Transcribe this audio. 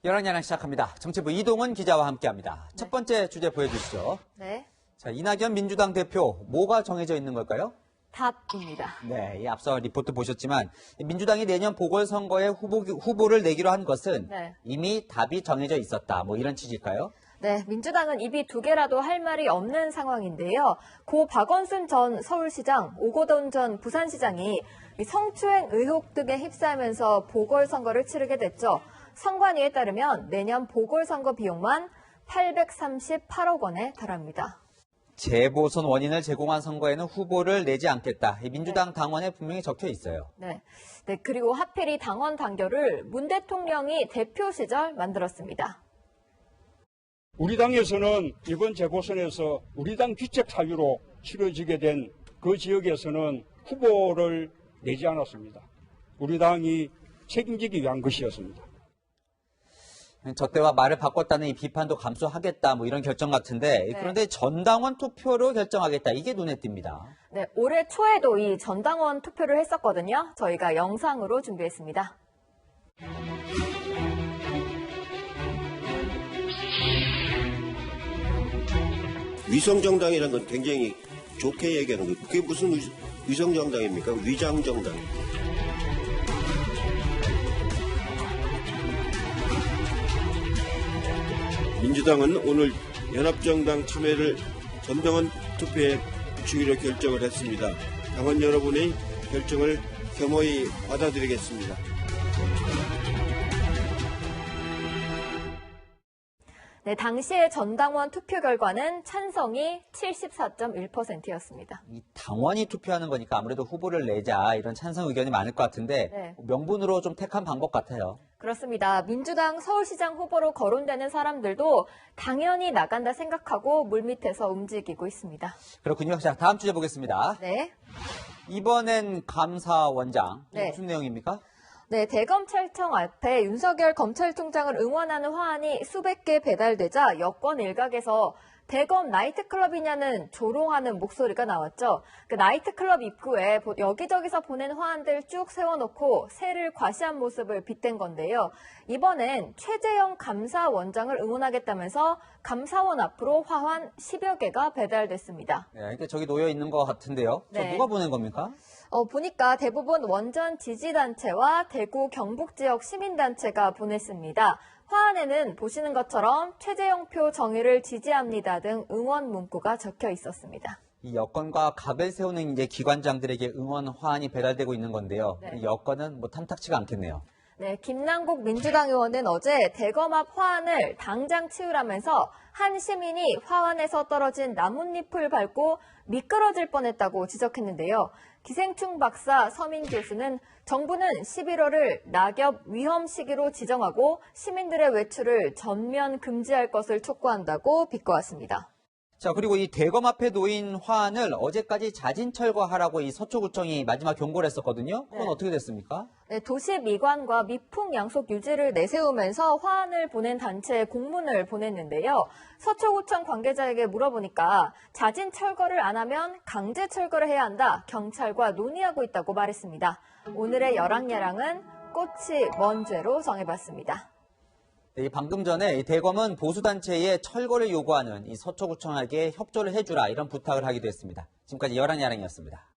열한야랑 시작합니다. 정치부 이동은 기자와 함께합니다. 네. 첫 번째 주제 보여주시죠. 네. 자, 이낙연 민주당 대표, 뭐가 정해져 있는 걸까요? 답입니다. 네, 이 앞서 리포트 보셨지만 민주당이 내년 보궐선거에 후보를 내기로 한 것은 네. 이미 답이 정해져 있었다. 뭐 이런 취지일까요? 네, 민주당은 입이 두 개라도 할 말이 없는 상황인데요. 고 박원순 전 서울시장, 오거돈 전 부산시장이 이 성추행 의혹 등에 휩싸이면서 보궐선거를 치르게 됐죠. 선관위에 따르면 내년 보궐선거 비용만 838억 원에 달합니다. 재보선 원인을 제공한 선거에는 후보를 내지 않겠다. 이 민주당 당원에 분명히 적혀 있어요. 네, 그리고 하필 이 당원 단결을 문 대통령이 대표 시절 만들었습니다. 우리 당에서는 이번 재보선에서 우리 당 귀책 사유로 치러지게 된 그 지역에서는 후보를 내지 않았습니다. 우리 당이 책임지기 위한 것이었습니다. 저 때와 말을 바꿨다는 이 비판도 감수하겠다. 뭐 이런 결정 같은데 네. 그런데 전당원 투표로 결정하겠다. 이게 눈에 띕니다. 네, 올해 초에도 이 전당원 투표를 했었거든요. 저희가 영상으로 준비했습니다. 위성정당이라는 건 굉장히 좋게 얘기하는 거예요. 그게 무슨 위성정당입니까? 위장정당. 민주당은 오늘 연합정당 참여를 전당원 투표에 주기로 결정을 했습니다. 당원 여러분의 결정을 겸허히 받아들이겠습니다. 네, 당시의 전당원 투표 결과는 찬성이 74.1%였습니다. 이 당원이 투표하는 거니까 아무래도 후보를 내자 이런 찬성 의견이 많을 것 같은데 네. 명분으로 좀 택한 방법 같아요. 그렇습니다. 민주당 서울시장 후보로 거론되는 사람들도 당연히 나간다 생각하고 물밑에서 움직이고 있습니다. 그렇군요. 자, 다음 주제 보겠습니다. 네. 이번엔 감사원장. 네. 무슨 내용입니까? 네, 대검찰청 앞에 윤석열 검찰총장을 응원하는 화환이 수백 개 배달되자 여권 일각에서 대검 나이트클럽이냐는 조롱하는 목소리가 나왔죠. 그 나이트클럽 입구에 여기저기서 보낸 화환들 쭉 세워놓고 새를 과시한 모습을 빗댄 건데요. 이번엔 최재형 감사원장을 응원하겠다면서 감사원 앞으로 화환 10여 개가 배달됐습니다. 네, 그러니까 저기 놓여 있는 것 같은데요. 저 네. 누가 보낸 겁니까? 보니까 대부분 원전 지지단체와 대구 경북 지역 시민단체가 보냈습니다. 화환에는 보시는 것처럼 최재형표 정의를 지지합니다 등 응원 문구가 적혀 있었습니다. 이 여권과 각을 세우는 이제 기관장들에게 응원 화환이 배달되고 있는 건데요. 네. 이 여권은 뭐 탐탁치가 않겠네요. 네, 김남국 민주당 의원은 어제 대검 앞 화환을 당장 치우라면서 한 시민이 화환에서 떨어진 나뭇잎을 밟고 미끄러질 뻔했다고 지적했는데요. 기생충 박사 서민 교수는 정부는 11월을 낙엽 위험 시기로 지정하고 시민들의 외출을 전면 금지할 것을 촉구한다고 비꼬았습니다. 자, 그리고 이 대검 앞에 놓인 화환을 어제까지 자진 철거하라고 이 서초구청이 마지막 경고를 했었거든요. 그건 네. 어떻게 됐습니까? 네, 도시 미관과 미풍 양속 유지를 내세우면서 화환을 보낸 단체에 공문을 보냈는데요. 서초구청 관계자에게 물어보니까 자진 철거를 안 하면 강제 철거를 해야 한다. 경찰과 논의하고 있다고 말했습니다. 오늘의 열왕야랑은 꽃이 먼 죄로 정해봤습니다. 네, 방금 전에 이 대검은 보수단체의 철거를 요구하는 이 서초구청에게 협조를 해주라 이런 부탁을 하기도 했습니다. 지금까지 열왕야랑이었습니다.